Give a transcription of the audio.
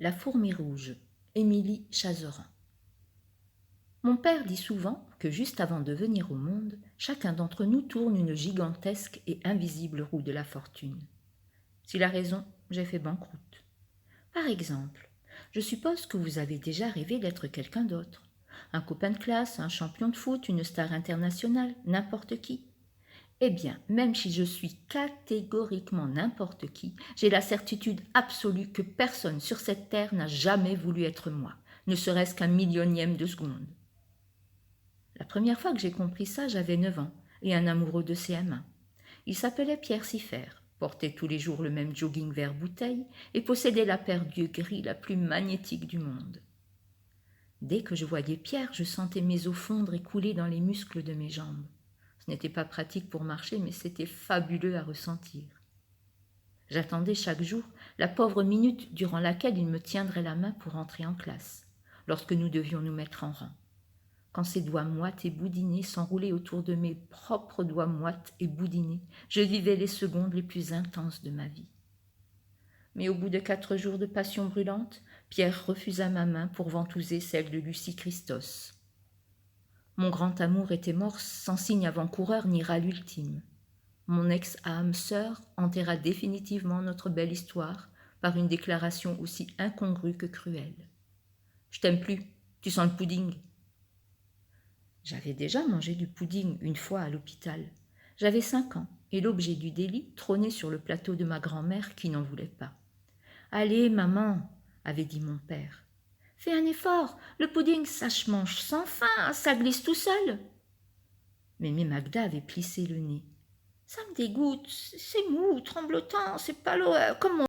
La fourmi rouge, Émilie Chazeran. Mon père dit souvent que juste avant de venir au monde, chacun d'entre nous tourne une gigantesque et invisible roue de la fortune. S'il a raison, j'ai fait banqueroute. Par exemple, je suppose que vous avez déjà rêvé d'être quelqu'un d'autre. Un copain de classe, un champion de foot, une star internationale, n'importe qui. Eh bien, même si je suis catégoriquement n'importe qui, j'ai la certitude absolue que personne sur cette terre n'a jamais voulu être moi, ne serait-ce qu'un millionième de seconde. La première fois que j'ai compris ça, j'avais 9 ans, et un amoureux de CM1. Il s'appelait Pierre Siffer, portait tous les jours le même jogging vert bouteille et possédait la paire d'yeux gris la plus magnétique du monde. Dès que je voyais Pierre, je sentais mes os fondre et couler dans les muscles de mes jambes. Ce n'était pas pratique pour marcher, mais c'était fabuleux à ressentir. J'attendais chaque jour la pauvre minute durant laquelle il me tiendrait la main pour entrer en classe, lorsque nous devions nous mettre en rang. Quand ses doigts moites et boudinés s'enroulaient autour de mes propres doigts moites et boudinés, je vivais les secondes les plus intenses de ma vie. Mais au bout de 4 jours de passion brûlante, Pierre refusa ma main pour ventouser celle de Lucie Christos. Mon grand amour était mort sans signe avant-coureur ni râle ultime. Mon ex-âme sœur enterra définitivement notre belle histoire par une déclaration aussi incongrue que cruelle. « Je t'aime plus, tu sens le pudding !» J'avais déjà mangé du pudding une fois à l'hôpital. J'avais 5 ans et l'objet du délit trônait sur le plateau de ma grand-mère qui n'en voulait pas. « Allez, maman !» avait dit mon père. « Fais un effort, le pudding, ça se mange sans fin, ça glisse tout seul. » Mémé Magda avait plissé le nez. « Ça me dégoûte, c'est mou, tremblotant, c'est pas l'eau, comme mon